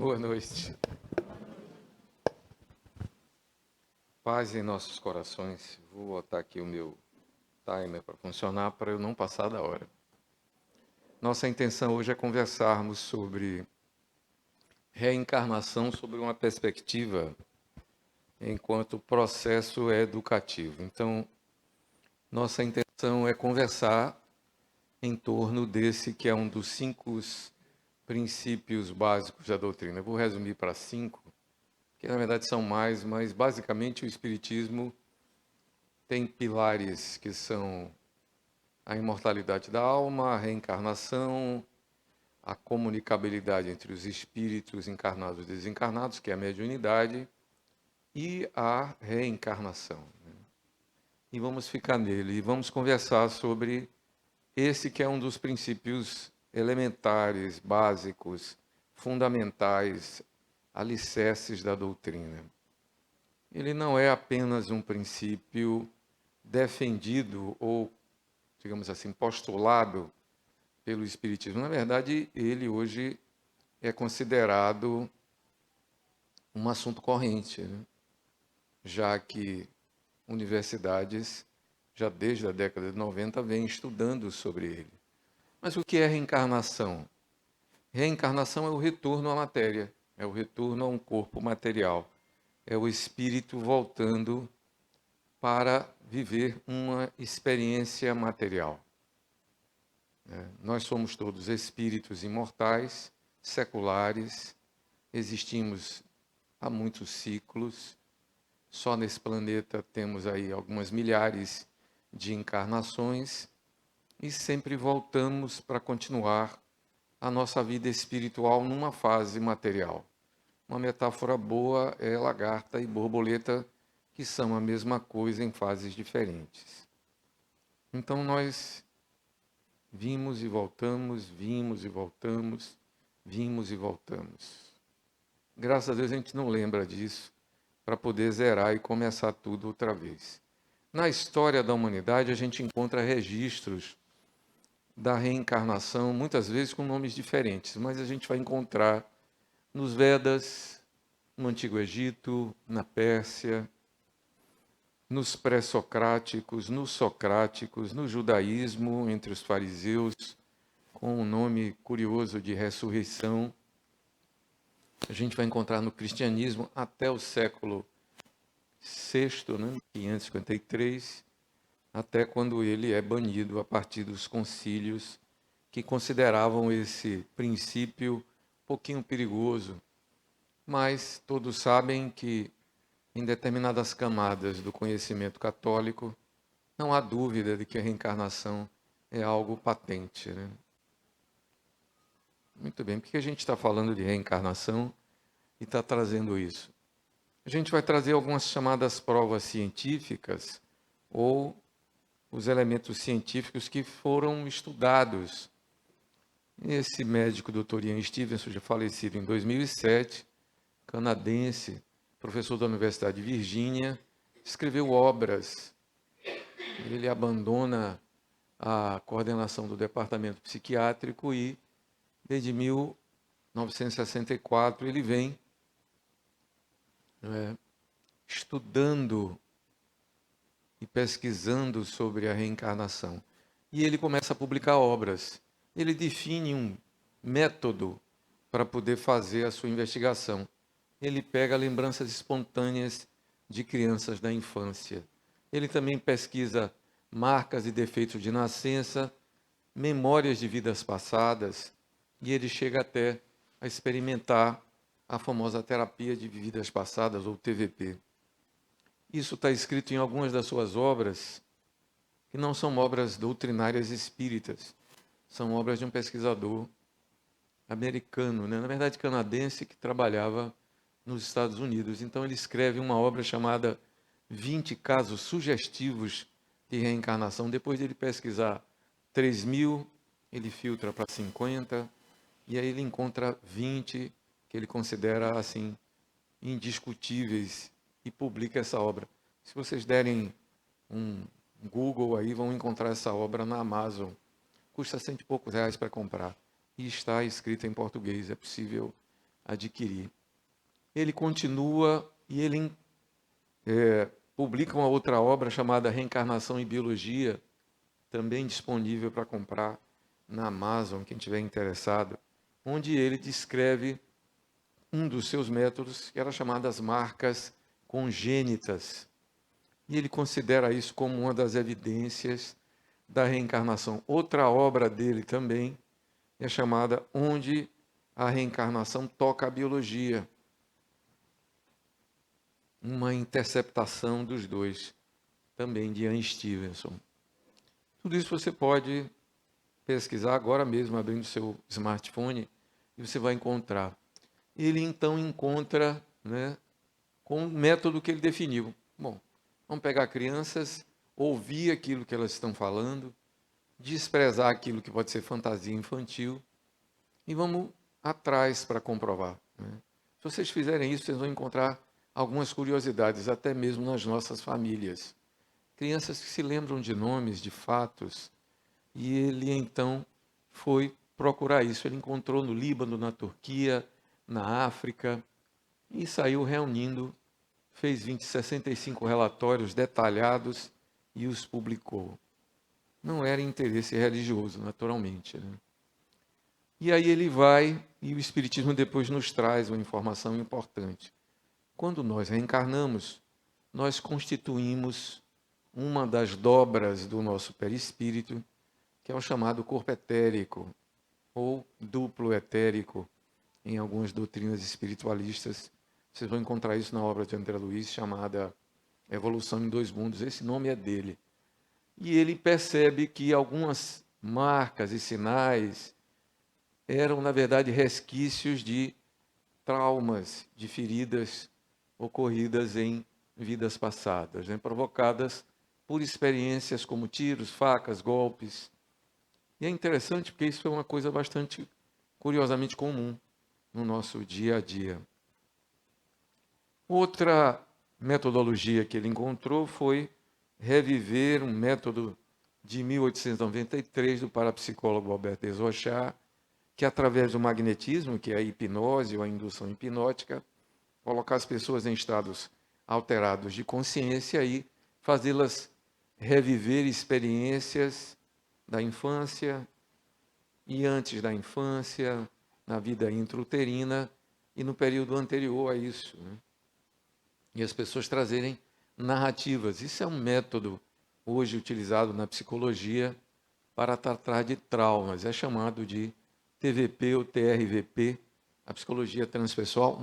Boa noite. Paz em nossos corações. Vou botar aqui o meu timer para funcionar para eu não passar da hora. Nossa intenção hoje é conversarmos sobre reencarnação sob uma perspectiva enquanto processo educativo. Então, nossa intenção é conversar em torno desse que é um dos 5 princípios básicos da doutrina. Eu vou resumir para 5, que na verdade são mais, mas basicamente o Espiritismo tem pilares que são a imortalidade da alma, a reencarnação, a comunicabilidade entre os espíritos encarnados e desencarnados, que é a mediunidade, e a reencarnação. E vamos ficar nele e vamos conversar sobre esse que é um dos princípios elementares, básicos, fundamentais, alicerces da doutrina. Ele não é apenas um princípio defendido ou, digamos assim, postulado pelo Espiritismo. Na verdade, ele hoje é considerado um assunto corrente, né? Já que universidades, já desde a década de 90, vêm estudando sobre ele. Mas o que é reencarnação? Reencarnação é o retorno à matéria, é o retorno a um corpo material, é o espírito voltando para viver uma experiência material. Nós somos todos espíritos imortais, seculares, existimos há muitos ciclos, só nesse planeta temos aí algumas milhares de encarnações e sempre voltamos para continuar a nossa vida espiritual numa fase material. Uma metáfora boa é lagarta e borboleta, que são a mesma coisa em fases diferentes. Então nós vimos e voltamos, vimos e voltamos, vimos e voltamos. Graças a Deus a gente não lembra disso para poder zerar e começar tudo outra vez. Na história da humanidade a gente encontra registros da reencarnação, muitas vezes com nomes diferentes, mas a gente vai encontrar nos Vedas, no Antigo Egito, na Pérsia, nos pré-socráticos, nos socráticos, no judaísmo, entre os fariseus, com um nome curioso de ressurreição. A gente vai encontrar no cristianismo até o século VI, né, 553, até quando ele é banido a partir dos concílios que consideravam esse princípio um pouquinho perigoso. Mas todos sabem que em determinadas camadas do conhecimento católico não há dúvida de que a reencarnação é algo patente, né? Muito bem, por que a gente está falando de reencarnação e está trazendo isso? A gente vai trazer algumas chamadas provas científicas ou os elementos científicos que foram estudados. Esse médico, Dr. Ian Stevenson, já falecido em 2007, canadense, professor da Universidade de Virgínia, escreveu obras. Ele abandona a coordenação do departamento psiquiátrico e, desde 1964, ele vem estudando e pesquisando sobre a reencarnação. E ele começa a publicar obras. Ele define um método para poder fazer a sua investigação. Ele pega lembranças espontâneas de crianças da infância. Ele também pesquisa marcas e defeitos de nascença, memórias de vidas passadas, e ele chega até a experimentar a famosa terapia de vidas passadas, ou TVP. Isso está escrito em algumas das suas obras, que não são obras doutrinárias espíritas, são obras de um pesquisador americano, né? Na verdade canadense, que trabalhava nos Estados Unidos. Então ele escreve uma obra chamada 20 casos sugestivos de reencarnação. Depois de ele pesquisar 3.000, ele filtra para 50, e aí ele encontra 20 que ele considera assim indiscutíveis e publica essa obra. Se vocês derem um Google aí, vão encontrar essa obra na Amazon. Custa R$100 e poucos para comprar. E está escrita em português, é possível adquirir. Ele continua e ele publica uma outra obra chamada Reencarnação e Biologia, também disponível para comprar na Amazon, quem estiver interessado, onde ele descreve um dos seus métodos, que era chamado as marcas congênitas. E ele considera isso como uma das evidências da reencarnação. Outra obra dele também é chamada Onde a Reencarnação Toca a Biologia. Uma interceptação dos dois, também de Ian Stevenson. Tudo isso você pode pesquisar agora mesmo, abrindo seu smartphone, e você vai encontrar. Ele então encontra, com o método que ele definiu. Bom, vamos pegar crianças, ouvir aquilo que elas estão falando, desprezar aquilo que pode ser fantasia infantil, e vamos atrás para comprovar. Se vocês fizerem isso, vocês vão encontrar algumas curiosidades, até mesmo nas nossas famílias. Crianças que se lembram de nomes, de fatos, e ele então foi procurar isso. Ele encontrou no Líbano, na Turquia, na África, e saiu reunindo, fez 65 relatórios detalhados e os publicou. Não era interesse religioso, naturalmente. E aí ele vai, e o Espiritismo depois nos traz uma informação importante. Quando nós reencarnamos, nós constituímos uma das dobras do nosso perispírito, que é o chamado corpo etérico, ou duplo etérico, em algumas doutrinas espiritualistas. Vocês vão encontrar isso na obra de André Luiz, chamada Evolução em Dois Mundos. Esse nome é dele. E ele percebe que algumas marcas e sinais eram, na verdade, resquícios de traumas, de feridas ocorridas em vidas passadas, provocadas por experiências como tiros, facas, golpes. E é interessante porque isso é uma coisa bastante, curiosamente, comum no nosso dia a dia. Outra metodologia que ele encontrou foi reviver um método de 1893 do parapsicólogo Albert Desrochard, que através do magnetismo, que é a hipnose ou a indução hipnótica, colocar as pessoas em estados alterados de consciência e fazê-las reviver experiências da infância e antes da infância, na vida intrauterina e no período anterior a isso. E as pessoas trazerem narrativas. Isso é um método hoje utilizado na psicologia para tratar de traumas. É chamado de TVP ou TRVP, a psicologia transpessoal,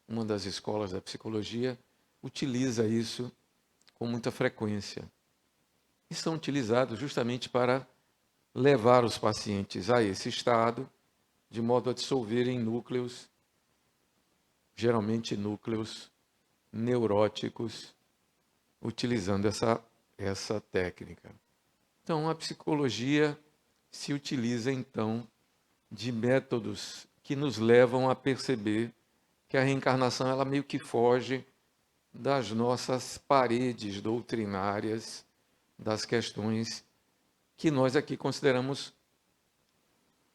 uma das escolas da psicologia, utiliza isso com muita frequência. E são utilizados justamente para levar os pacientes a esse estado, de modo a dissolverem núcleos, geralmente núcleos neuróticos, utilizando essa técnica. Então, a psicologia se utiliza, então, de métodos que nos levam a perceber que a reencarnação ela meio que foge das nossas paredes doutrinárias, das questões que nós aqui consideramos,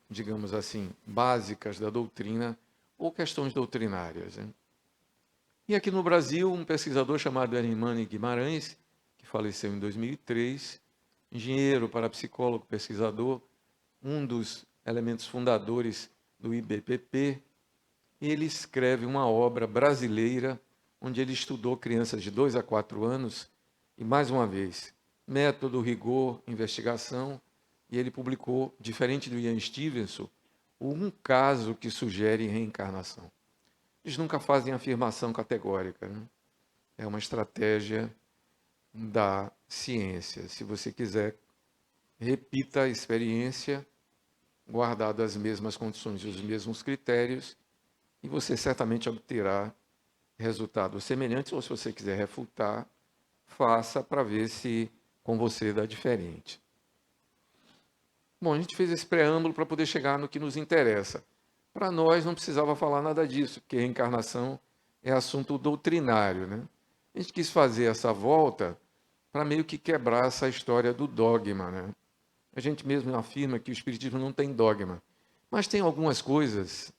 digamos assim, básicas da doutrina ou questões doutrinárias. E aqui no Brasil, um pesquisador chamado Hernani Guimarães, que faleceu em 2003, engenheiro, parapsicólogo, pesquisador, um dos elementos fundadores do IBPP, ele escreve uma obra brasileira onde ele estudou crianças de 2 a 4 anos e, mais uma vez, método, rigor, investigação, e ele publicou, diferente do Ian Stevenson, um caso que sugere reencarnação. Eles nunca fazem afirmação categórica, É uma estratégia da ciência. Se você quiser, repita a experiência, guardado as mesmas condições e os mesmos critérios, e você certamente obterá resultados semelhantes, ou se você quiser refutar, faça para ver se com você dá diferente. Bom, a gente fez esse preâmbulo para poder chegar no que nos interessa. Para nós não precisava falar nada disso, porque reencarnação é assunto doutrinário, A gente quis fazer essa volta para meio que quebrar essa história do dogma, A gente mesmo afirma que o Espiritismo não tem dogma, mas tem algumas coisas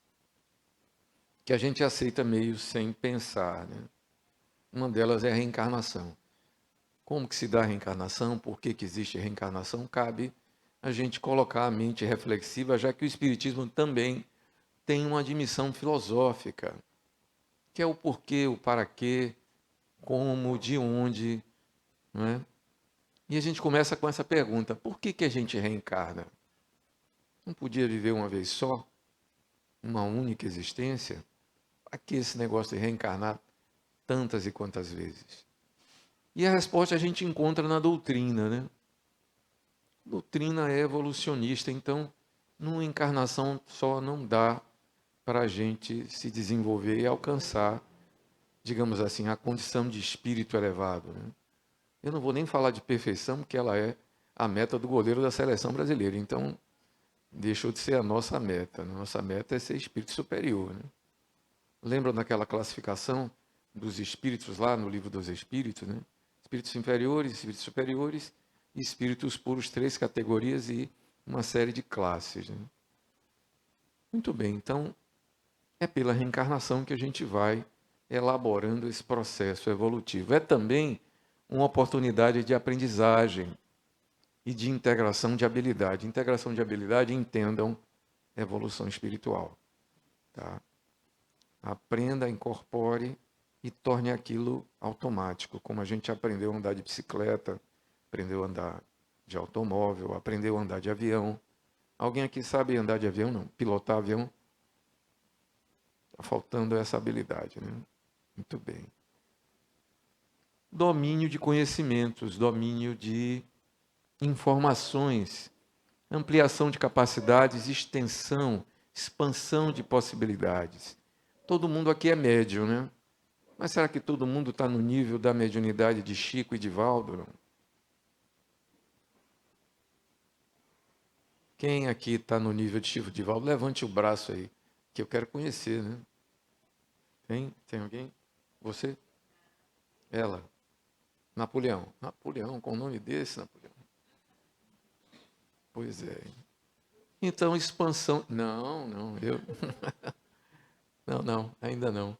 que a gente aceita meio sem pensar, né? Uma delas é a reencarnação. Como que se dá a reencarnação? Por que que existe a reencarnação? Cabe a gente colocar a mente reflexiva, já que o Espiritismo também tem uma admissão filosófica, que é o porquê, o para quê, como, de onde, não é? E a gente começa com essa pergunta: por que que a gente reencarna? Não podia viver uma vez só, uma única existência? Para que esse negócio de reencarnar tantas e quantas vezes? E a resposta a gente encontra na doutrina, né? A doutrina é evolucionista, então, numa encarnação só não dá para a gente se desenvolver e alcançar, digamos assim, a condição de espírito elevado, né? Eu não vou nem falar de perfeição, porque ela é a meta do goleiro da seleção brasileira. Então, deixou de ser a nossa meta. Nossa meta é ser espírito superior, né? Lembram daquela classificação dos espíritos lá no livro dos Espíritos, né? Espíritos inferiores, espíritos superiores e espíritos puros, 3 categorias e uma série de classes, né? Muito bem, então é pela reencarnação que a gente vai elaborando esse processo evolutivo. É também uma oportunidade de aprendizagem e de integração de habilidade. Integração de habilidade, entendam, evolução espiritual. Tá? Aprenda, incorpore e torne aquilo automático, como a gente aprendeu a andar de bicicleta, aprendeu a andar de automóvel, aprendeu a andar de avião. Alguém aqui sabe andar de avião? Não. Pilotar avião? Está faltando essa habilidade, né? Muito bem. Domínio de conhecimentos, domínio de informações, ampliação de capacidades, extensão, expansão de possibilidades. Todo mundo aqui é médium, né? Mas será que todo mundo está no nível da mediunidade de Chico e de Valdo? Quem aqui está no nível de Chico e de Valdo? Levante o braço aí, que eu quero conhecer, né? Tem? Tem alguém? Você? Ela? Napoleão. Napoleão, com o nome desse, Napoleão. Pois é. Então, expansão. Não, não, eu. Não, não, ainda não.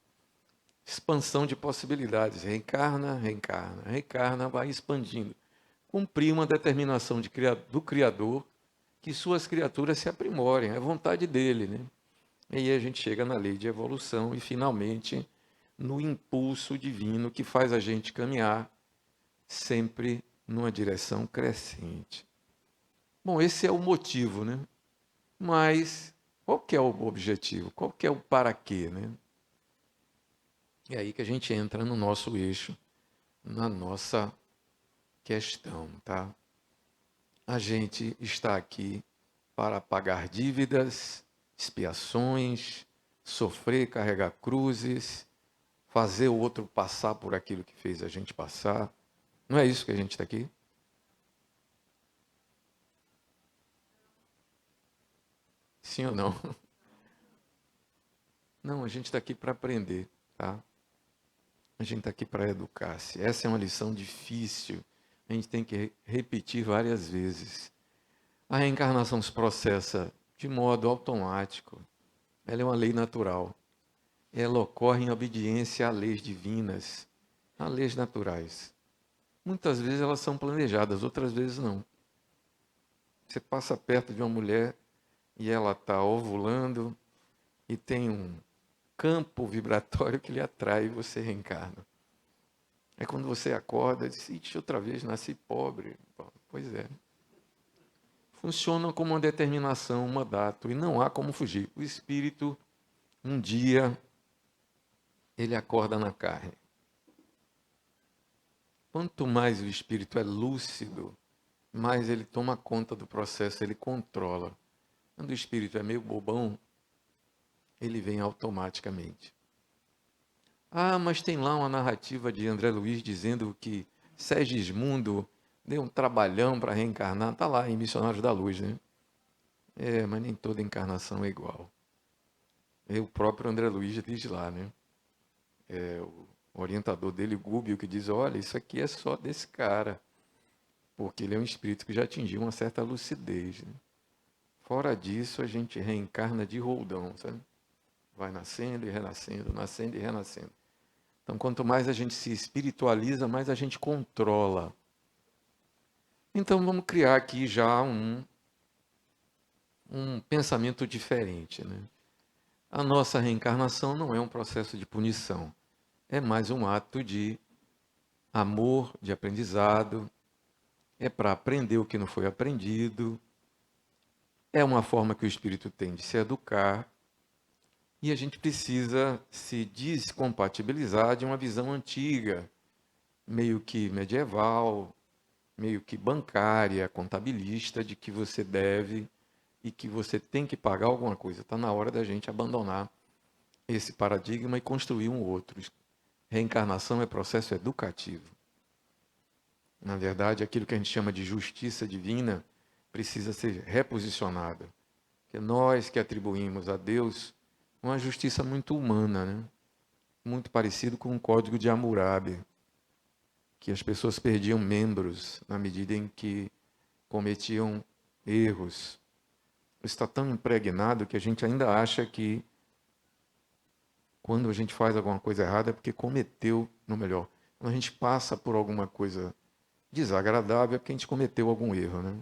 Expansão de possibilidades. Reencarna, reencarna, reencarna, vai expandindo. Cumprir uma determinação do Criador que suas criaturas se aprimorem, é vontade dele, né? E aí a gente chega na lei de evolução e, finalmente, no impulso divino que faz a gente caminhar sempre numa direção crescente. Bom, esse é o motivo, né? Mas qual que é o objetivo? Qual que é o para quê, né? É aí que a gente entra no nosso eixo, na nossa questão, tá? A gente está aqui para pagar dívidas, expiações, sofrer, carregar cruzes, fazer o outro passar por aquilo que fez a gente passar. Não é isso que a gente está aqui? Sim ou não? Não, a gente está aqui para aprender, tá? A gente está aqui para educar-se. Essa é uma lição difícil. A gente tem que repetir várias vezes. A reencarnação se processa de modo automático. Ela é uma lei natural. Ela ocorre em obediência a leis divinas, a leis naturais. Muitas vezes elas são planejadas, outras vezes não. Você passa perto de uma mulher e ela está ovulando e tem um campo vibratório que lhe atrai e você reencarna. É quando você acorda e diz: "Ixi, outra vez nasci pobre." Bom, pois é. Funciona como uma determinação, um mandato, e não há como fugir. O espírito, um dia, ele acorda na carne. Quanto mais o espírito é lúcido, mais ele toma conta do processo, ele controla. Quando o espírito é meio bobão, ele vem automaticamente. Ah, mas tem lá uma narrativa de André Luiz dizendo que Segismundo deu um trabalhão para reencarnar. Está lá em Missionários da Luz, né? É, mas nem toda encarnação é igual. É o próprio André Luiz diz lá, né? É o orientador dele, Gúbio, que diz: olha, isso aqui é só desse cara, porque ele é um espírito que já atingiu uma certa lucidez, né? Fora disso, a gente reencarna de roldão, sabe? Vai nascendo e renascendo, nascendo e renascendo. Então, quanto mais a gente se espiritualiza, mais a gente controla. Então, vamos criar aqui já um pensamento diferente, né? A nossa reencarnação não é um processo de punição, é mais um ato de amor, de aprendizado, é para aprender o que não foi aprendido, é uma forma que o espírito tem de se educar, e a gente precisa se descompatibilizar de uma visão antiga, meio que medieval, meio que bancária, contabilista, de que você deve e que você tem que pagar alguma coisa. Está na hora da gente abandonar esse paradigma e construir um outro. Reencarnação é processo educativo. Na verdade, aquilo que a gente chama de justiça divina precisa ser reposicionado. Que nós que atribuímos a Deus uma justiça muito humana, né? Muito parecido com o Código de Hammurabi, que as pessoas perdiam membros na medida em que cometiam erros. Está tão impregnado que a gente ainda acha que quando a gente faz alguma coisa errada é porque cometeu, no melhor, quando a gente passa por alguma coisa desagradável é porque a gente cometeu algum erro, né?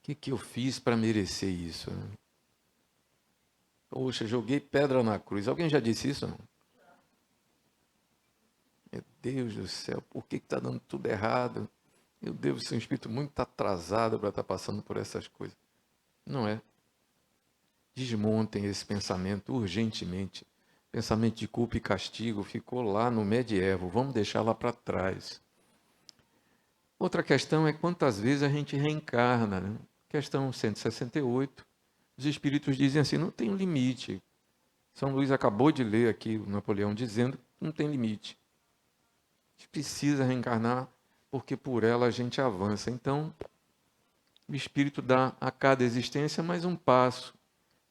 O que eu fiz para merecer isso, né? Poxa, joguei pedra na cruz. Alguém já disse isso, não? Meu Deus do céu, por que está dando tudo errado? Eu devo ser um espírito muito atrasado para estar passando por essas coisas. Não é. Desmontem esse pensamento urgentemente. Pensamento de culpa e castigo ficou lá no medievo. Vamos deixar lá para trás. Outra questão é quantas vezes a gente reencarna, né? Questão 168. Os espíritos dizem assim, não tem um limite. São Luís acabou de ler aqui o Napoleão dizendo que não tem limite. A gente precisa reencarnar porque por ela a gente avança. Então, o espírito dá a cada existência mais um passo.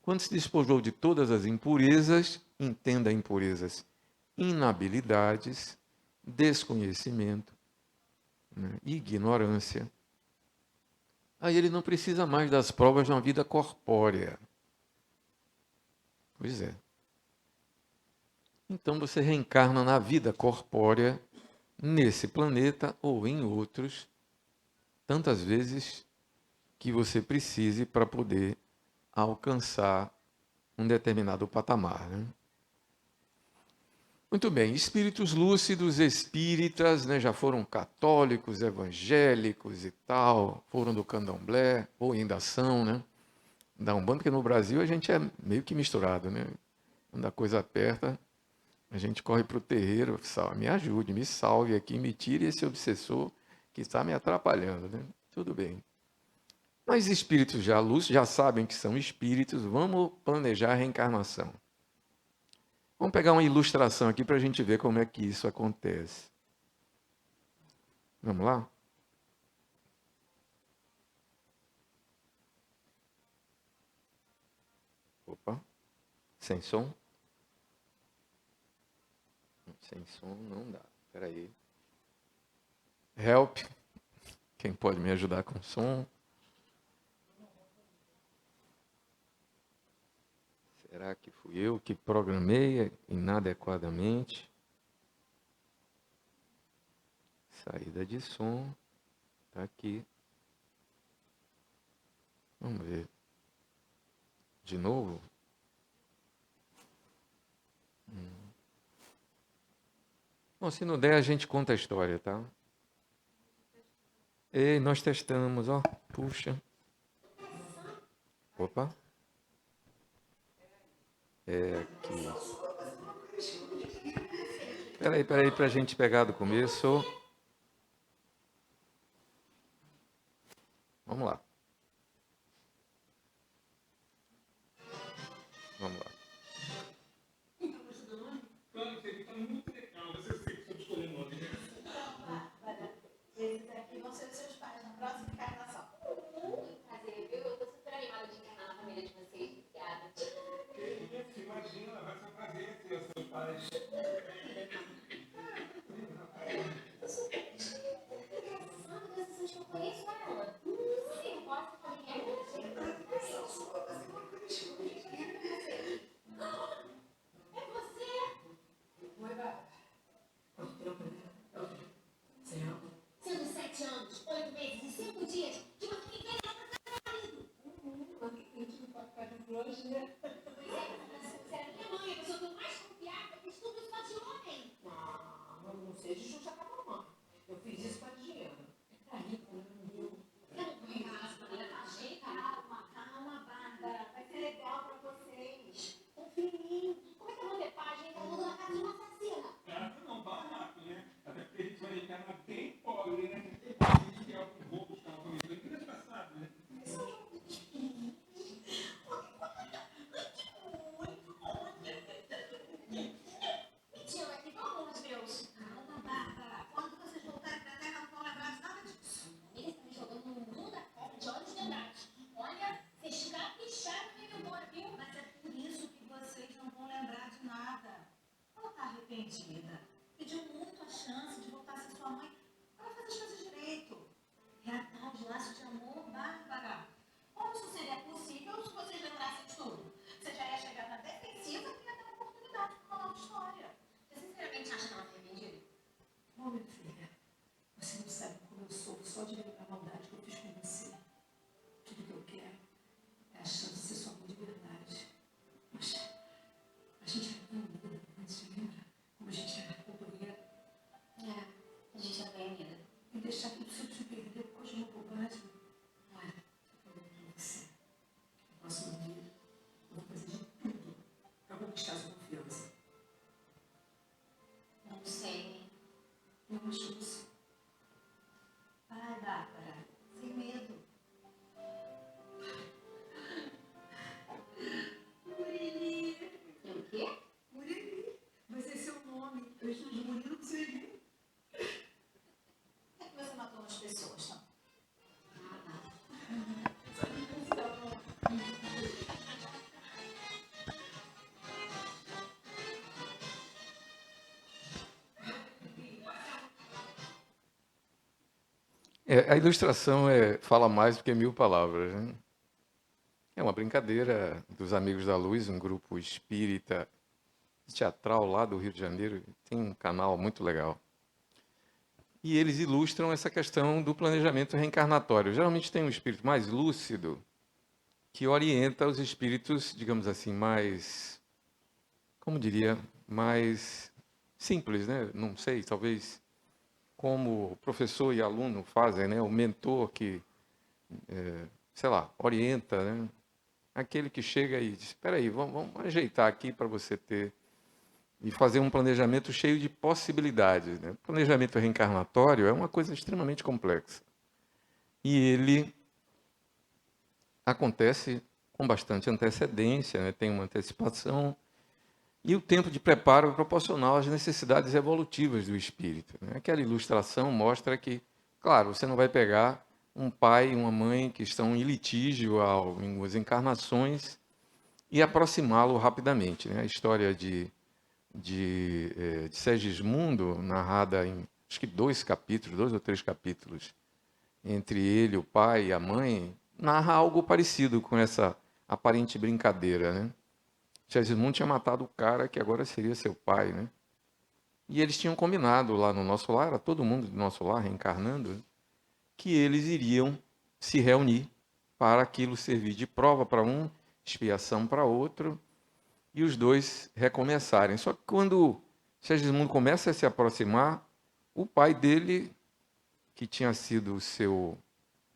Quando se despojou de todas as impurezas, entenda impurezas, inabilidades, desconhecimento, né, ignorância. Aí ele não precisa mais das provas de uma vida corpórea. Pois é. Então você reencarna na vida corpórea, nesse planeta ou em outros, tantas vezes que você precise para poder alcançar um determinado patamar, né? Muito bem, espíritos lúcidos, espíritas, né, já foram católicos, evangélicos e tal, foram do candomblé, ou ainda são, né? Da Umbanda, porque no Brasil a gente é meio que misturado, né? Quando a coisa aperta, a gente corre para o terreiro, me ajude, me salve aqui, me tire esse obsessor que está me atrapalhando, né? Tudo bem. Mas espíritos já lúcidos, já sabem que são espíritos, vamos planejar a reencarnação. Vamos pegar uma ilustração aqui para a gente ver como é que isso acontece. Vamos lá? Opa, sem som? Sem som não dá. Espera aí. Help. Quem pode me ajudar com som? Será que fui eu que programei inadequadamente? Saída de som. Está aqui. Vamos ver. De novo? Bom, se não der, a gente conta a história, tá? E nós testamos, ó. Puxa. Opa. É aqui. Espera aí, para a gente pegar do começo. Vamos lá. Vamos lá. Esses aqui vão ser os seus pais na próxima encarnação. Prazer, viu? Eu tô super animada de encarnar na família de vocês. Obrigada. Imagina, vai ser um prazer ter os seus pais. Eu sou engraçado das pessoas que eu conheço ela. Sim, posso fazer. arrependida. Pediu muito a chance de voltar a ser sua mãe para fazer as coisas direito. Reatar os laços de amor, Bárbara. Como isso seria possível se vocês lembrassem de tudo? Você já ia chegar na defensiva e ia ter uma oportunidade para uma nova história. Você sinceramente acha que ela está arrependida? Ô, minha filha, você não sabe como eu sou só de lembrar a maldade que eu fiz com você. Tudo que eu quero é a chance de ser sua mãe de verdade. Mas a gente era tão unida antes, lembra? Como a gente era companheira. É, a gente já foi unida. E deixar tudo se perder por causa de uma bobagem. Olha, eu prometo pra você. No próximo dia, eu vou fazer de tudo para conquistar sua confiança. Não sei. Eu acho você. Vai, Bárbara. Sem medo. Murili. E o quê? Murili. Vai ser seu nome. Eu estou de Murilo com Murili. É que você matou umas pessoas, tá? A ilustração fala mais do que 1000 palavras, né? É uma brincadeira dos Amigos da Luz, um grupo espírita teatral lá do Rio de Janeiro. Tem um canal muito legal. E eles ilustram essa questão do planejamento reencarnatório. Geralmente tem um espírito mais lúcido que orienta os espíritos, digamos assim, mais, como diria, mais simples, né? Não sei, talvez como o professor e aluno fazem, né? O mentor que, sei lá, orienta, né? Aquele que chega e diz, espera aí, vamos ajeitar aqui para você ter e fazer um planejamento cheio de possibilidades, né? O planejamento reencarnatório é uma coisa extremamente complexa. E ele acontece com bastante antecedência, né? Tem uma antecipação, e o tempo de preparo é proporcional às necessidades evolutivas do espírito, né? Aquela ilustração mostra que, claro, você não vai pegar um pai e uma mãe que estão em litígio em algumas encarnações e aproximá-lo rapidamente, né? A história de Segismundo, narrada em acho que 2 ou 3 capítulos, entre ele, o pai e a mãe, narra algo parecido com essa aparente brincadeira, né? Segismundo tinha matado o cara que agora seria seu pai, né? E eles tinham combinado lá no nosso lar, era todo mundo do nosso lar reencarnando, né? Que eles iriam se reunir para aquilo servir de prova para um, expiação para outro, e os dois recomeçarem. Só que quando Segismundo começa a se aproximar, o pai dele, que tinha sido o seu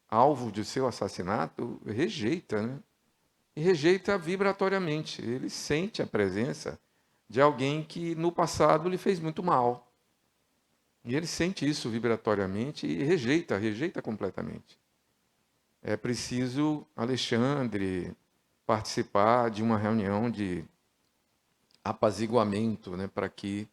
alvo de seu assassinato, rejeita, né? E rejeita vibratoriamente. Ele sente a presença de alguém que no passado lhe fez muito mal. E ele sente isso vibratoriamente e rejeita completamente. É preciso Alexandre participar de uma reunião de apaziguamento, né, para que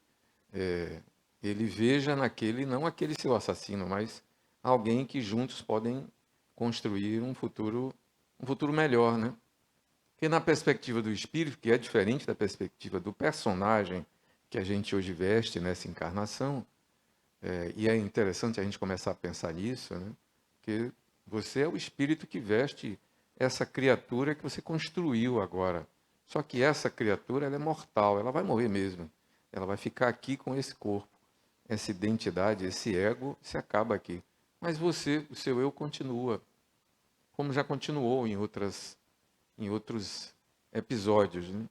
ele veja naquele, não aquele seu assassino, mas alguém que juntos podem construir um futuro melhor, né? Porque na perspectiva do espírito, que é diferente da perspectiva do personagem que a gente hoje veste nessa encarnação, e é interessante a gente começar a pensar nisso, né? Porque você é o espírito que veste essa criatura que você construiu agora. Só que essa criatura ela é mortal, ela vai morrer mesmo. Ela vai ficar aqui com esse corpo, essa identidade, esse ego se acaba aqui. Mas você, o seu eu continua, como já continuou em outros episódios, né?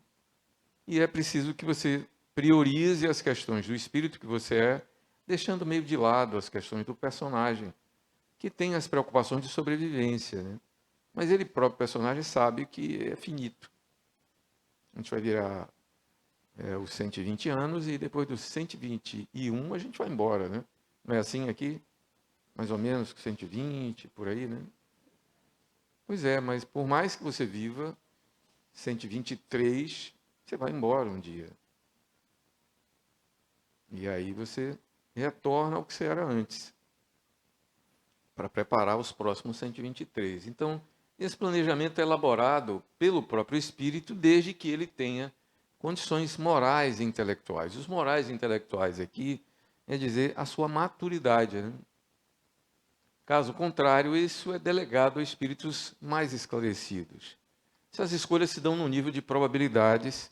E é preciso que você priorize as questões do espírito que você é, deixando meio de lado as questões do personagem, que tem as preocupações de sobrevivência, né? Mas ele próprio personagem sabe que é finito. A gente vai virar os 120 anos e depois dos 121 a gente vai embora, né? Não é assim aqui? Mais ou menos 120, por aí, né? Pois é, mas por mais que você viva 123, você vai embora um dia. E aí você retorna ao que você era antes, para preparar os próximos 123. Então, esse planejamento é elaborado pelo próprio espírito, desde que ele tenha condições morais e intelectuais. Os morais e intelectuais aqui é dizer a sua maturidade, né? Caso contrário, isso é delegado a espíritos mais esclarecidos. Essas escolhas se dão no nível de probabilidades,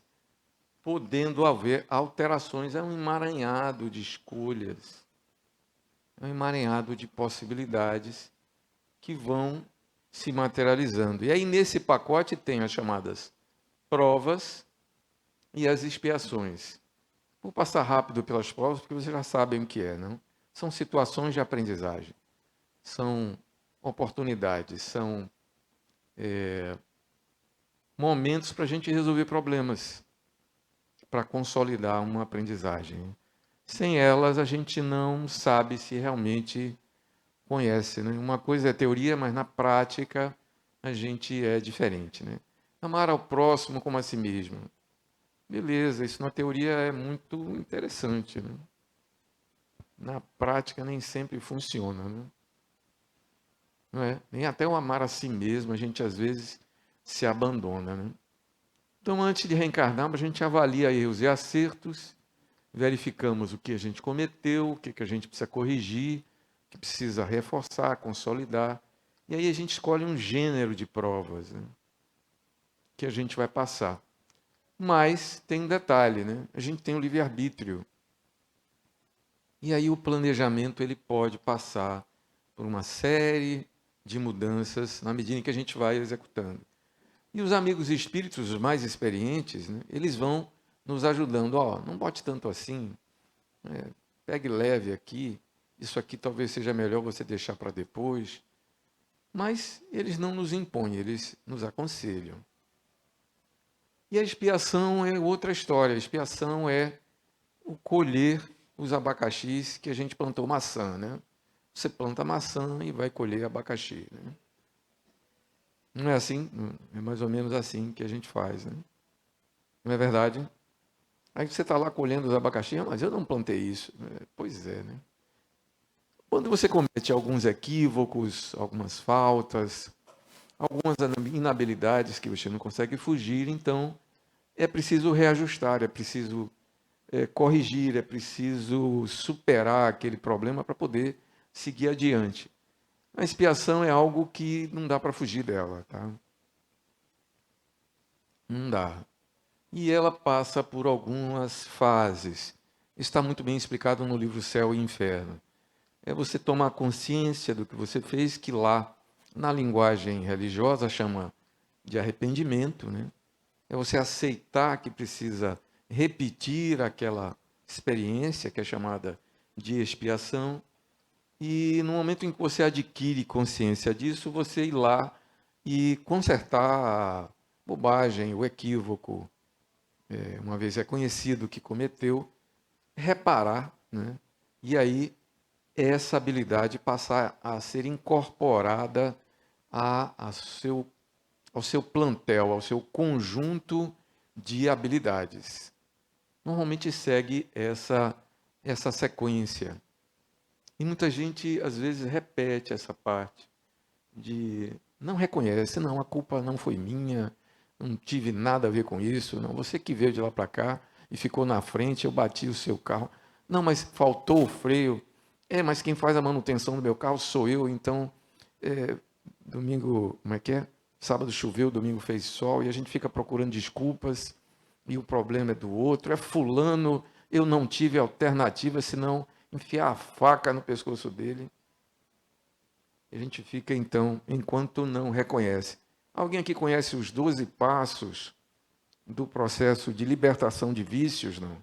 podendo haver alterações. É um emaranhado de escolhas, é um emaranhado de possibilidades que vão se materializando. E aí, nesse pacote, tem as chamadas provas e as expiações. Vou passar rápido pelas provas, porque vocês já sabem o que é, não? São situações de aprendizagem, são oportunidades, são momentos para a gente resolver problemas, para consolidar uma aprendizagem. Sem elas, a gente não sabe se realmente conhece, né? Uma coisa é teoria, mas na prática a gente é diferente, né? Amar ao próximo como a si mesmo. Beleza, isso na teoria é muito interessante, né? Na prática nem sempre funciona, né? Não é? Nem até o amar a si mesmo a gente às vezes se abandona, né? Então, antes de reencarnarmos, a gente avalia erros e acertos, verificamos o que a gente cometeu, o que a gente precisa corrigir, o que precisa reforçar, consolidar. E aí a gente escolhe um gênero de provas, né, que a gente vai passar. Mas tem um detalhe, né? A gente tem o livre-arbítrio. E aí o planejamento ele pode passar por uma série de mudanças na medida em que a gente vai executando. E os amigos espíritos, os mais experientes, né, eles vão nos ajudando. Ó, não bote tanto assim, pegue leve aqui, isso aqui talvez seja melhor você deixar para depois. Mas eles não nos impõem, eles nos aconselham. E a expiação é outra história. A expiação é o colher os abacaxis que a gente plantou maçã, né? Você planta maçã e vai colher abacaxi, né? Não é assim? É mais ou menos assim que a gente faz, né? Não é verdade? Aí você está lá colhendo os abacaxi, mas eu não plantei isso. Pois é, né? Quando você comete alguns equívocos, algumas faltas, algumas inabilidades que você não consegue fugir, então é preciso reajustar, é preciso corrigir, é preciso superar aquele problema para poder seguir adiante. A expiação é algo que não dá para fugir dela, tá? Não dá. E ela passa por algumas fases. Está muito bem explicado no livro Céu e Inferno. É você tomar consciência do que você fez, que lá, na linguagem religiosa, chama de arrependimento, né? É você aceitar que precisa repetir aquela experiência que é chamada de expiação. E no momento em que você adquire consciência disso, você ir lá e consertar a bobagem, o equívoco, uma vez reconhecido que cometeu, reparar, né? E aí essa habilidade passar a ser incorporada ao seu plantel, ao seu conjunto de habilidades. Normalmente segue essa sequência. E muita gente, às vezes, repete essa parte de não reconhece, não, a culpa não foi minha, não tive nada a ver com isso, não, você que veio de lá para cá e ficou na frente, eu bati o seu carro. Não, mas faltou o freio. Mas quem faz a manutenção do meu carro sou eu, então, domingo, como é que é? Sábado choveu, domingo fez sol, e a gente fica procurando desculpas, e o problema é do outro, é fulano, eu não tive alternativa, senão enfiar a faca no pescoço dele. A gente fica, então, enquanto não reconhece. Alguém aqui conhece os 12 passos do processo de libertação de vícios, não?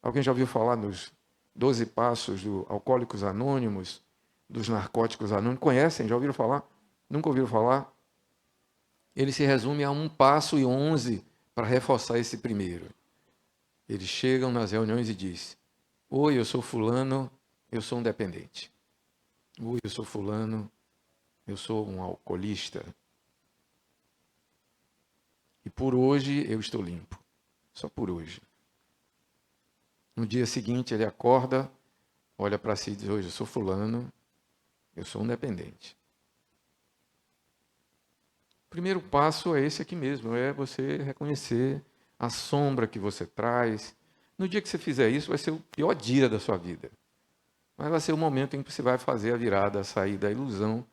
Alguém já ouviu falar nos 12 passos do Alcoólicos Anônimos, dos Narcóticos Anônimos? Conhecem? Já ouviram falar? Nunca ouviram falar? Ele se resume a 1 passo e 11 para reforçar esse primeiro. Eles chegam nas reuniões e dizem: oi, eu sou fulano, eu sou um dependente. Oi, eu sou fulano, eu sou um alcoolista. E por hoje eu estou limpo. Só por hoje. No dia seguinte ele acorda, olha para si e diz: hoje eu sou fulano, eu sou um dependente. O primeiro passo é esse aqui mesmo, é você reconhecer a sombra que você traz. No dia que você fizer isso, vai ser o pior dia da sua vida. Mas vai ser o momento em que você vai fazer a virada, sair da ilusão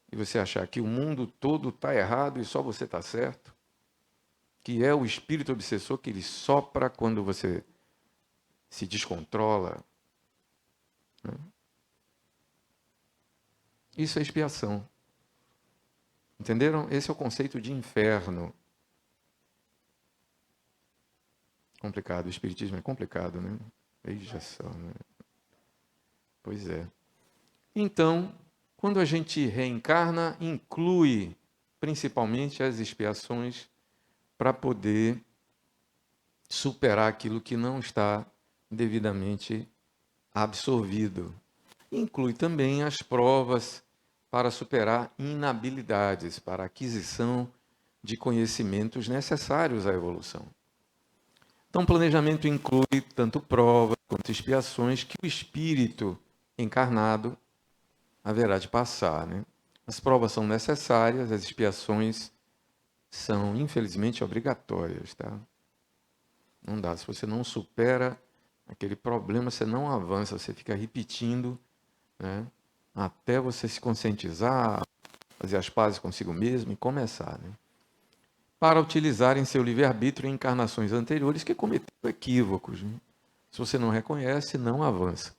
e você achar que o mundo todo está errado e só você está certo. Que é o espírito obsessor que ele sopra quando você se descontrola. Isso é expiação. Entenderam? Esse é o conceito de inferno. Complicado. O espiritismo é complicado, né? Veja só, né? Pois é. Então, quando a gente reencarna, inclui principalmente as expiações para poder superar aquilo que não está devidamente absorvido. Inclui também as provas para superar inabilidades, para a aquisição de conhecimentos necessários à evolução. Então, o planejamento inclui tanto provas quanto expiações que o espírito encarnado haverá de passar, né? As provas são necessárias, as expiações são, infelizmente, obrigatórias, tá? Não dá. Se você não supera aquele problema, você não avança, você fica repetindo, né? Até você se conscientizar, fazer as pazes consigo mesmo e começar, né? Para utilizar em seu livre-arbítrio em encarnações anteriores que cometeram equívocos, né? Se você não reconhece, não avança.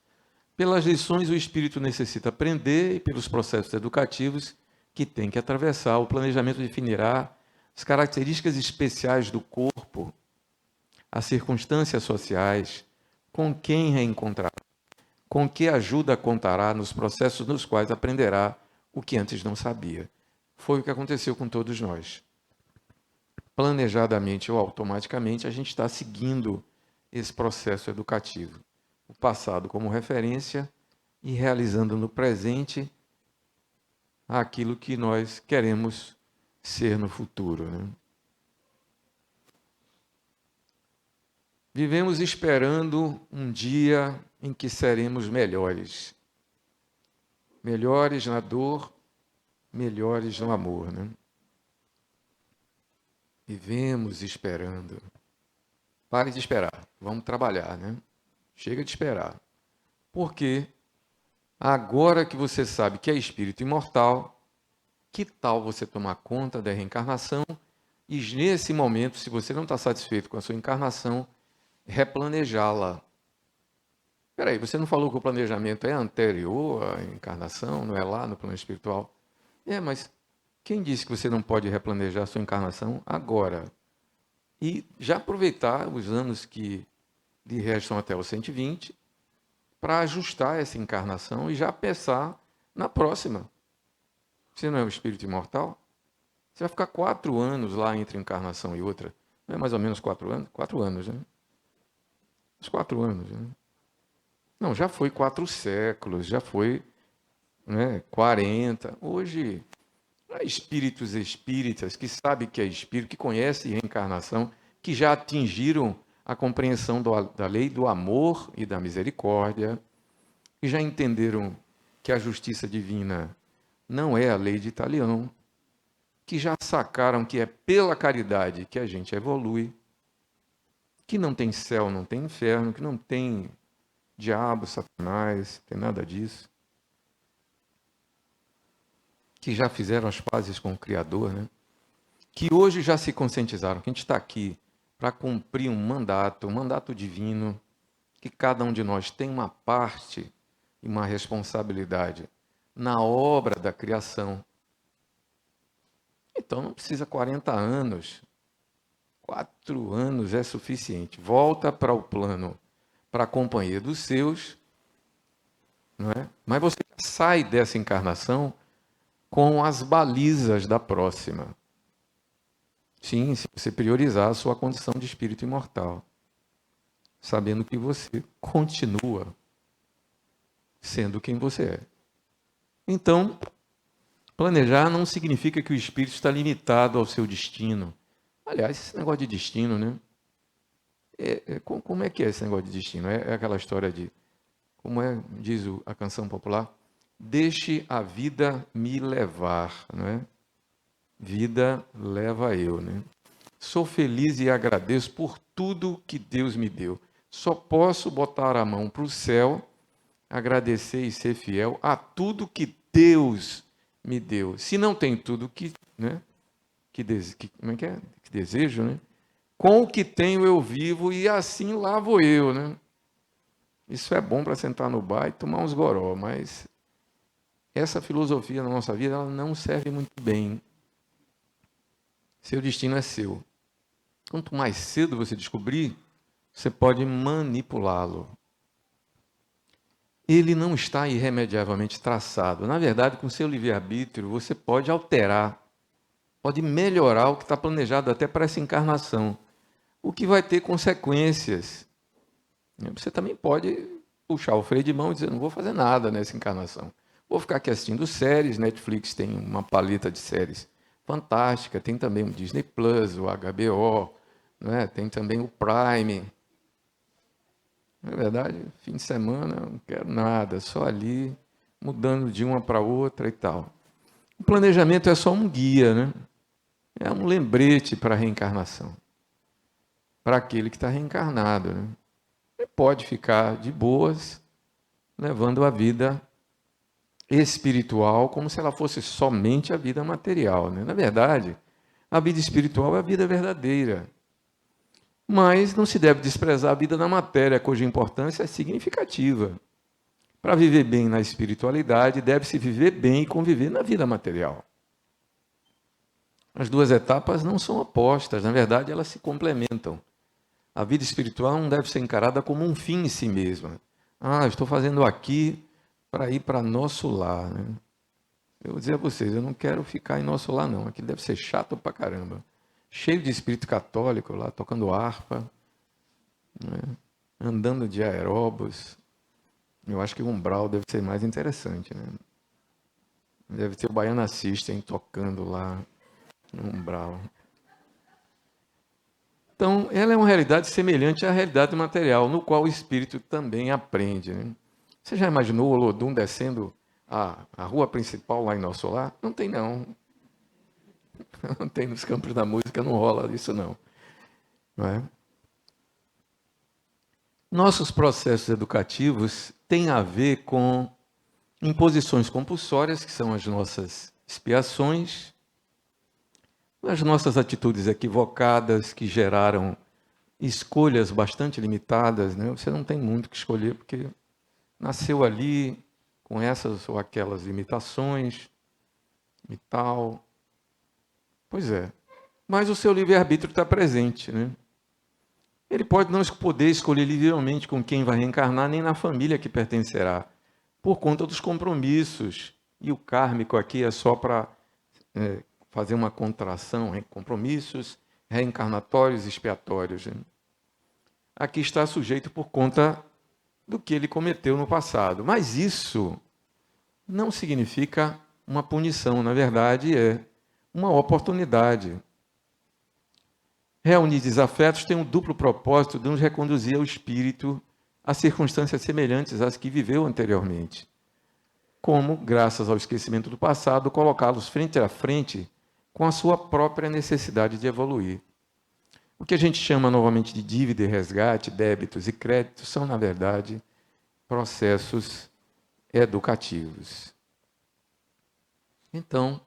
Pelas lições, o espírito necessita aprender e pelos processos educativos que tem que atravessar. O planejamento definirá as características especiais do corpo, as circunstâncias sociais, com quem reencontrará, com que ajuda contará nos processos nos quais aprenderá o que antes não sabia. Foi o que aconteceu com todos nós. Planejadamente ou automaticamente, a gente está seguindo esse processo educativo. O passado como referência e realizando no presente aquilo que nós queremos ser no futuro, né? Vivemos esperando um dia em que seremos melhores. Melhores na dor, melhores no amor, né? Vivemos esperando. Pare de esperar. Vamos trabalhar, né? Chega de esperar. Porque agora que você sabe que é espírito imortal, que tal você tomar conta da reencarnação e, nesse momento, se você não está satisfeito com a sua encarnação, replanejá-la. Espera aí, você não falou que o planejamento é anterior à encarnação, não é lá no plano espiritual? Mas quem disse que você não pode replanejar a sua encarnação agora? E já aproveitar os anos que lhe restam até os 120 para ajustar essa encarnação e já pensar na próxima. Você não é um espírito imortal? Você vai ficar 4 anos lá entre encarnação e outra. Não é mais ou menos 4 anos? 4 anos, né? Uns 4 anos, né? Não, já foi 4 séculos, já foi, né, 40. Hoje, há espíritos espíritas que sabem que é espírito, que conhecem reencarnação, que já atingiram a compreensão da lei do amor e da misericórdia, que já entenderam que a justiça divina não é a lei de Italião, que já sacaram que é pela caridade que a gente evolui, que não tem céu, não tem inferno, que não tem diabo, satanás, não tem nada disso, que já fizeram as pazes com o Criador, né? Que hoje já se conscientizaram que a gente está aqui para cumprir um mandato divino, que cada um de nós tem uma parte e uma responsabilidade na obra da criação. Então não precisa 40 anos, 4 anos é suficiente. Volta para o plano, para a companhia dos seus, não é? Mas você sai dessa encarnação com as balizas da próxima. Sim, se você priorizar a sua condição de espírito imortal, sabendo que você continua sendo quem você é. Então, planejar não significa que o espírito está limitado ao seu destino. Aliás, esse negócio de destino, né? Como é que é esse negócio de destino? É aquela história de, diz a canção popular, deixe a vida me levar, não é? Vida leva eu, né? Sou feliz e agradeço por tudo que Deus me deu. Só posso botar a mão para o céu, agradecer e ser fiel a tudo que Deus me deu. Se não tem tudo que, né, como é que desejo, né? Com o que tenho eu vivo e assim lá vou eu, né? Isso é bom para sentar no bar e tomar uns goró, mas essa filosofia na nossa vida ela não serve muito bem. Seu destino é seu. Quanto mais cedo você descobrir, você pode manipulá-lo. Ele não está irremediavelmente traçado. Na verdade, com seu livre-arbítrio, você pode alterar, pode melhorar o que está planejado até para essa encarnação, o que vai ter consequências. Você também pode puxar o freio de mão e dizer, não vou fazer nada nessa encarnação. Vou ficar aqui assistindo séries, Netflix tem uma paleta de séries fantástica, tem também o Disney Plus, o HBO, né? Tem também o Prime. Na verdade, fim de semana, não quero nada, só ali, mudando de uma para outra e tal. O planejamento é só um guia, né? É um lembrete para a reencarnação, para aquele que está reencarnado, né? Ele pode ficar de boas, levando a vida espiritual como se ela fosse somente a vida material, né? Na verdade, a vida espiritual é a vida verdadeira. Mas não se deve desprezar a vida na matéria, cuja importância é significativa. Para viver bem na espiritualidade, deve-se viver bem e conviver na vida material. As duas etapas não são opostas, na verdade, elas se complementam. A vida espiritual não deve ser encarada como um fim em si mesma. Estou fazendo aqui para ir para nosso lar, né? Eu vou dizer a vocês, eu não quero ficar em nosso lar, não. Aquilo deve ser chato pra caramba. Cheio de espírito católico lá, tocando harpa, né? Andando de aeróbus. Eu acho que o umbral deve ser mais interessante, né? Deve ter o Baiana System tocando lá no umbral. Então, ela é uma realidade semelhante à realidade material, no qual o espírito também aprende, né? Você já imaginou o Olodum descendo a rua principal lá em nosso lar? Não tem, não. Não tem nos campos da música, não rola isso, não. Não é? Nossos processos educativos têm a ver com imposições compulsórias, que são as nossas expiações, as nossas atitudes equivocadas, que geraram escolhas bastante limitadas, né? Você não tem muito o que escolher, porque nasceu ali com essas ou aquelas limitações e tal. Pois é. Mas o seu livre-arbítrio está presente, né? Ele pode não poder escolher livremente com quem vai reencarnar, nem na família que pertencerá, por conta dos compromissos. E o kármico aqui é só para fazer uma contração, compromissos reencarnatórios e expiatórios, né? Aqui está sujeito por conta do que ele cometeu no passado. Mas isso não significa uma punição, na verdade é uma oportunidade. Reunir desafetos tem um duplo propósito de nos reconduzir ao espírito a circunstâncias semelhantes às que viveu anteriormente. Como, graças ao esquecimento do passado, colocá-los frente a frente com a sua própria necessidade de evoluir. O que a gente chama novamente de dívida e resgate, débitos e créditos, são, na verdade, processos educativos. Então,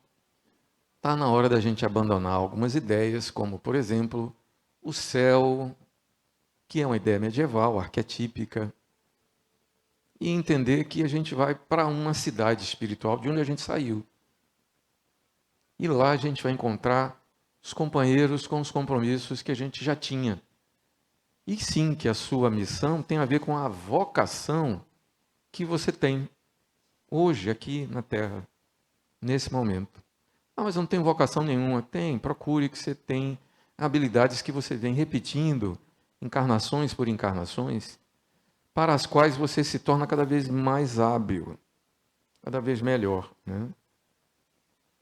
está na hora da gente abandonar algumas ideias, como, por exemplo, o céu, que é uma ideia medieval, arquetípica, e entender que a gente vai para uma cidade espiritual de onde a gente saiu. E lá a gente vai encontrar os companheiros com os compromissos que a gente já tinha. E sim, que a sua missão tem a ver com a vocação que você tem hoje aqui na Terra, nesse momento. Mas eu não tenho vocação nenhuma. Tem, procure que você tem habilidades que você vem repetindo, encarnações por encarnações, para as quais você se torna cada vez mais hábil, cada vez melhor, né?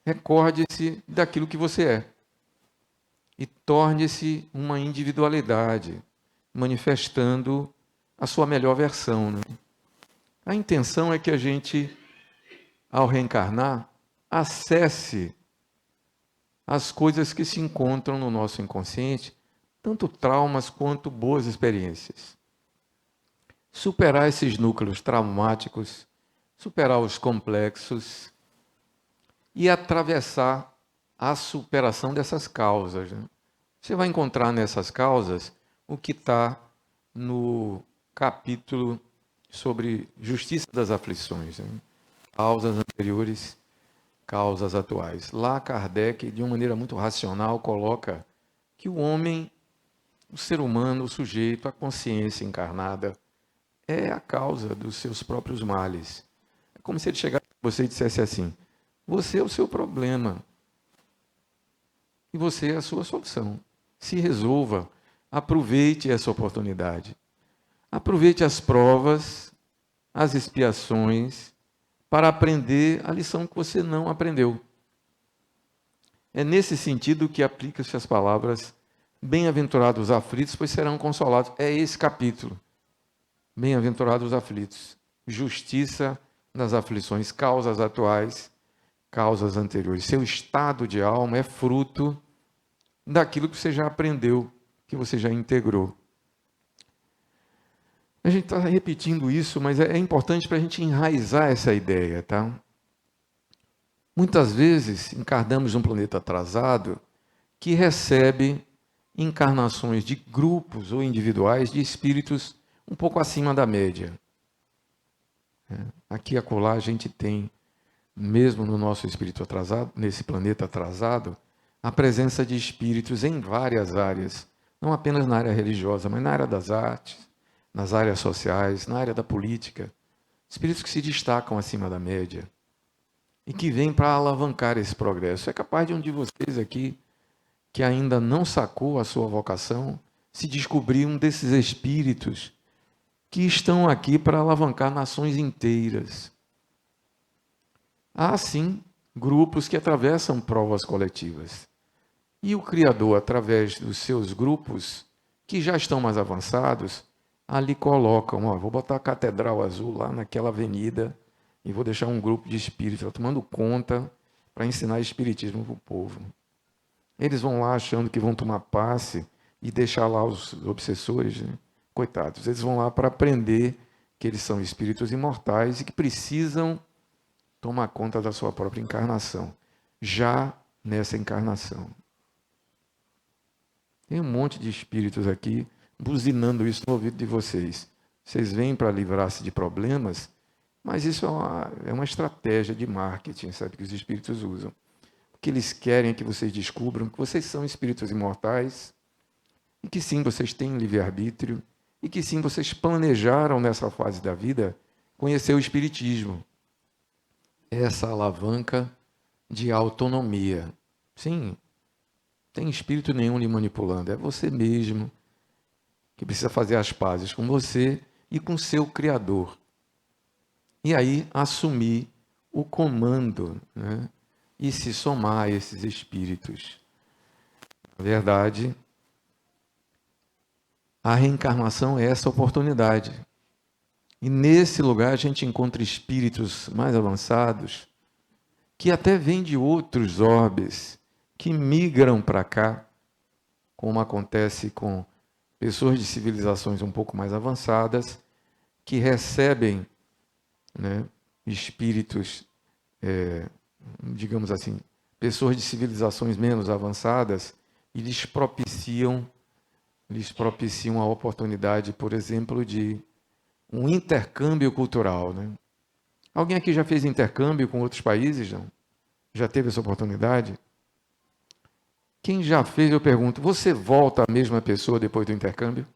Recorde-se daquilo que você é e torne-se uma individualidade, manifestando a sua melhor versão, né? A intenção é que a gente, ao reencarnar, acesse as coisas que se encontram no nosso inconsciente, tanto traumas quanto boas experiências. Superar esses núcleos traumáticos, superar os complexos e atravessar a superação dessas causas. Né? Você vai encontrar nessas causas o que está no capítulo sobre justiça das aflições. Né? Causas anteriores, causas atuais. Lá Kardec, de uma maneira muito racional, coloca que o homem, o ser humano, o sujeito, a consciência encarnada, é a causa dos seus próprios males. É como se ele chegasse para você e dissesse assim: você é o seu problema e você é a sua solução. Se resolva, aproveite essa oportunidade. Aproveite as provas, as expiações, para aprender a lição que você não aprendeu. É nesse sentido que aplica-se as palavras: bem-aventurados os aflitos, pois serão consolados. É esse capítulo. Bem-aventurados os aflitos. Justiça nas aflições, causas atuais, causas anteriores. Seu estado de alma é fruto daquilo que você já aprendeu, que você já integrou. A gente está repetindo isso, mas é importante para a gente enraizar essa ideia, tá? Muitas vezes encarnamos num planeta atrasado que recebe encarnações de grupos ou individuais de espíritos um pouco acima da média. Aqui e acolá a gente tem, mesmo no nosso espírito atrasado, nesse planeta atrasado, a presença de espíritos em várias áreas, não apenas na área religiosa, mas na área das artes, nas áreas sociais, na área da política. Espíritos que se destacam acima da média e que vêm para alavancar esse progresso. É capaz de um de vocês aqui, que ainda não sacou a sua vocação, se descobrir um desses espíritos que estão aqui para alavancar nações inteiras. Há, sim, grupos que atravessam provas coletivas. E o Criador, através dos seus grupos, que já estão mais avançados, ali colocam: vou botar a Catedral Azul lá naquela avenida e vou deixar um grupo de espíritos tomando conta para ensinar espiritismo para o povo. Eles vão lá achando que vão tomar passe e deixar lá os obsessores, né? Coitados, eles vão lá para aprender que eles são espíritos imortais e que precisam tomar conta da sua própria encarnação, já nessa encarnação. Tem um monte de espíritos aqui buzinando isso no ouvido de vocês. Vocês vêm para livrar-se de problemas, mas isso é uma estratégia de marketing, sabe, que os espíritos usam. O que eles querem é que vocês descubram que vocês são espíritos imortais e que sim, vocês têm livre-arbítrio e que sim, vocês planejaram nessa fase da vida conhecer o espiritismo. Essa alavanca de autonomia. Sim, tem espírito nenhum lhe manipulando, é você mesmo que precisa fazer as pazes com você e com seu Criador. E aí assumir o comando, né? E se somar a esses espíritos. Na verdade, a reencarnação é essa oportunidade. E nesse lugar a gente encontra espíritos mais avançados, que até vêm de outros orbes, que migram para cá, como acontece com pessoas de civilizações um pouco mais avançadas, que recebem, né, espíritos, digamos assim, pessoas de civilizações menos avançadas, e lhes propiciam a oportunidade, por exemplo, de um intercâmbio cultural. Né? Alguém aqui já fez intercâmbio com outros países? Não? Já teve essa oportunidade? Quem já fez, eu pergunto, você volta a mesma pessoa depois do intercâmbio?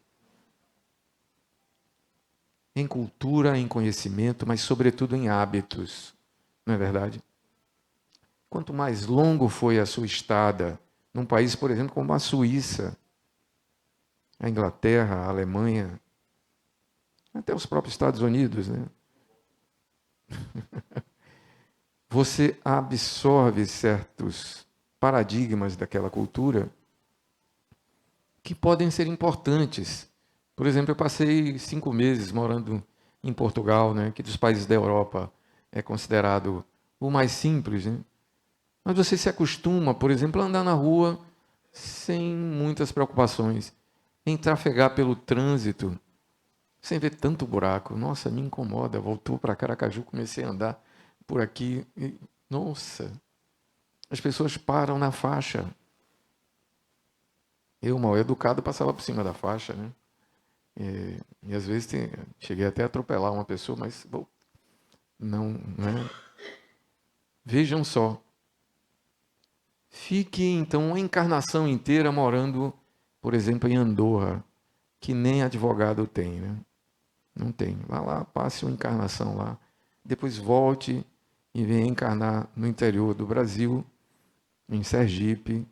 Em cultura, em conhecimento, mas sobretudo em hábitos, não é verdade? Quanto mais longo foi a sua estada num país, por exemplo, como a Suíça, a Inglaterra, a Alemanha, até os próprios Estados Unidos, né? Você absorve certos paradigmas daquela cultura que podem ser importantes. Por exemplo, eu passei 5 meses morando em Portugal, né, que dos países da Europa é considerado o mais simples, né? Mas você se acostuma, por exemplo, a andar na rua sem muitas preocupações, em trafegar pelo trânsito, sem ver tanto buraco. Nossa, me incomoda. Voltou para Caracaju, comecei a andar por aqui. E, nossa, as pessoas param na faixa. Eu, mal educado, passava por cima da faixa, né? E às vezes cheguei até a atropelar uma pessoa, mas bom, não, né? Vejam só. Fique, então, uma encarnação inteira morando, por exemplo, em Andorra, que nem advogado tem, né? Não tem. Vá lá, passe uma encarnação lá. Depois volte e venha encarnar no interior do Brasil, em Sergipe,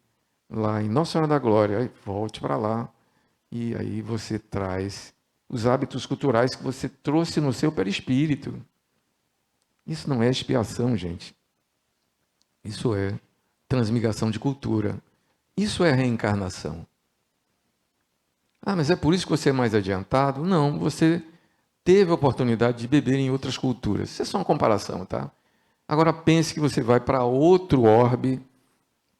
lá em Nossa Senhora da Glória. Aí volte para lá e aí você traz os hábitos culturais que você trouxe no seu perispírito. Isso não é expiação, gente. Isso é transmigração de cultura. Isso é reencarnação. Ah, mas é por isso que você é mais adiantado? Não, você teve a oportunidade de beber em outras culturas. Isso é só uma comparação, tá? Agora pense que você vai para outro orbe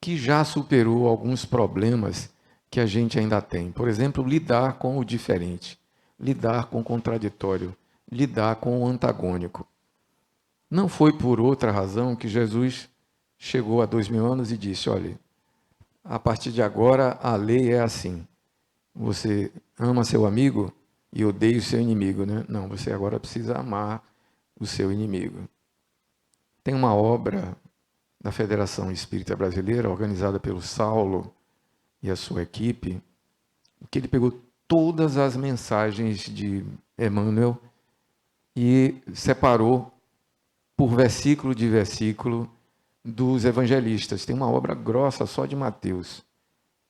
que já superou alguns problemas que a gente ainda tem. Por exemplo, lidar com o diferente, lidar com o contraditório, lidar com o antagônico. Não foi por outra razão que Jesus chegou há 2000 anos e disse, olha, a partir de agora a lei é assim. Você ama seu amigo e odeia o seu inimigo, né? Não, você agora precisa amar o seu inimigo. Tem uma obra da Federação Espírita Brasileira, organizada pelo Saulo e a sua equipe, que ele pegou todas as mensagens de Emmanuel e separou por versículo de versículo dos evangelistas. Tem uma obra grossa só de Mateus.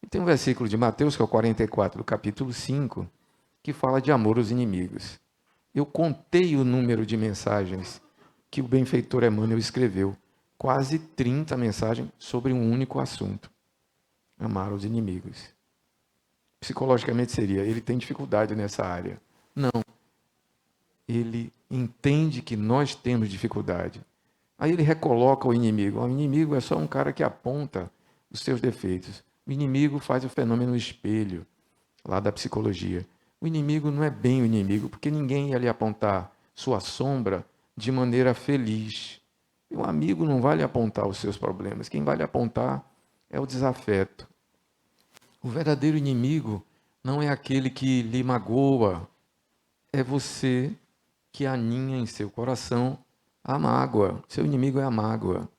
E tem um versículo de Mateus, que é o 44, do capítulo 5, que fala de amor aos inimigos. Eu contei o número de mensagens que o benfeitor Emmanuel escreveu. Quase 30 mensagens sobre um único assunto. Amar os inimigos. Psicologicamente seria, ele tem dificuldade nessa área. Não. Ele entende que nós temos dificuldade. Aí ele recoloca o inimigo. O inimigo é só um cara que aponta os seus defeitos. O inimigo faz o fenômeno espelho, lá da psicologia. O inimigo não é bem o inimigo, porque ninguém ia lhe apontar sua sombra de maneira feliz. E o amigo não vai lhe apontar os seus problemas. Quem vai lhe apontar é o desafeto. O verdadeiro inimigo não é aquele que lhe magoa. É você que aninha em seu coração a mágoa. Seu inimigo é a mágoa.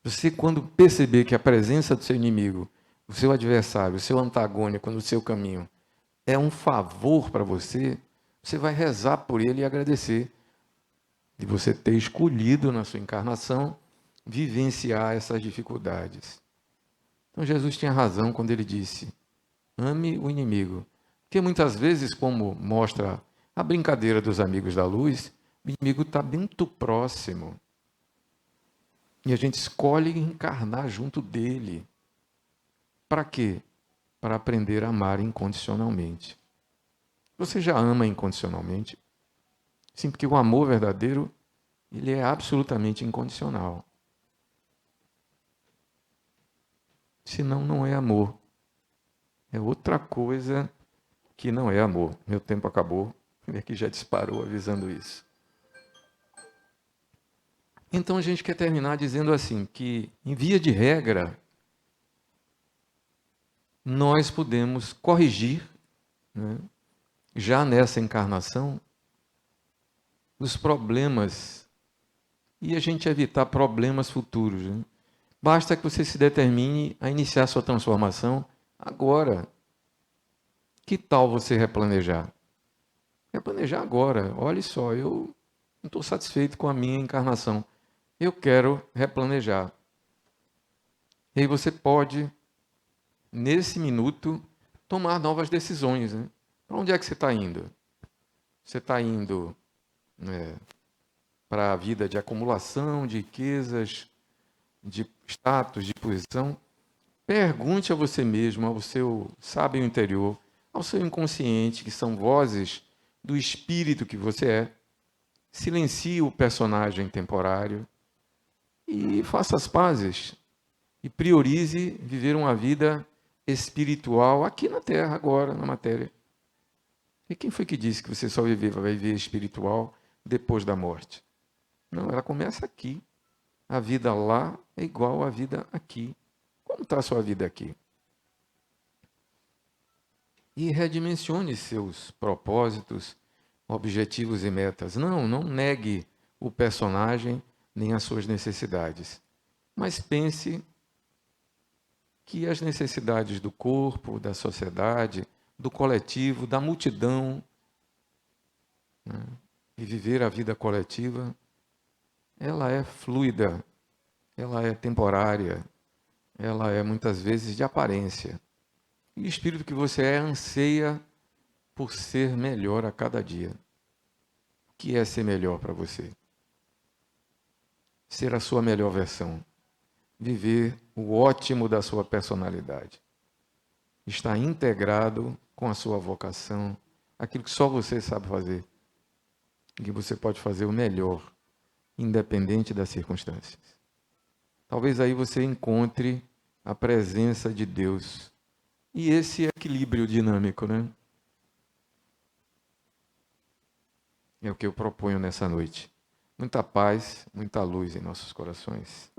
Você, quando perceber que a presença do seu inimigo, o seu adversário, o seu antagônico no seu caminho, é um favor para você, você vai rezar por ele e agradecer de você ter escolhido na sua encarnação vivenciar essas dificuldades. Então Jesus tinha razão quando ele disse, ame o inimigo. Porque muitas vezes, como mostra a brincadeira dos amigos da luz, o inimigo está muito próximo. E a gente escolhe encarnar junto dele. Para quê? Para aprender a amar incondicionalmente. Você já ama incondicionalmente? Sim, porque o amor verdadeiro, ele é absolutamente incondicional. Senão não é amor. É outra coisa que não é amor. Meu tempo acabou. Ele aqui já disparou avisando isso. Então a gente quer terminar dizendo assim, que em via de regra, nós podemos corrigir, né, já nessa encarnação, os problemas e a gente evitar problemas futuros. Né? Basta que você se determine a iniciar sua transformação agora. Que tal você replanejar? Replanejar agora. Olha só, eu não estou satisfeito com a minha encarnação. Eu quero replanejar. E aí você pode, nesse minuto, tomar novas decisões. Né? Para onde é que você está indo? Você está indo para a vida de acumulação, de riquezas, de status, de posição? Pergunte a você mesmo, ao seu sábio interior, ao seu inconsciente, que são vozes do espírito que você é. Silencie o personagem temporário e faça as pazes e priorize viver uma vida espiritual aqui na Terra, agora, na matéria. E quem foi que disse que você só vai viver espiritual depois da morte? Não, ela começa aqui. A vida lá é igual à vida aqui. Como está a sua vida aqui? E redimensione seus propósitos, objetivos e metas. Não negue o personagem nem as suas necessidades. Mas pense que as necessidades do corpo, da sociedade, do coletivo, da multidão, né, e viver a vida coletiva, ela é fluida, ela é temporária, ela é muitas vezes de aparência. E o espírito que você é anseia por ser melhor a cada dia. O que é ser melhor para você? Ser a sua melhor versão. Viver o ótimo da sua personalidade. Estar integrado com a sua vocação, aquilo que só você sabe fazer. E que você pode fazer o melhor, independente das circunstâncias. Talvez aí você encontre a presença de Deus. E esse equilíbrio dinâmico, né? É o que eu proponho nessa noite. Muita paz, muita luz em nossos corações.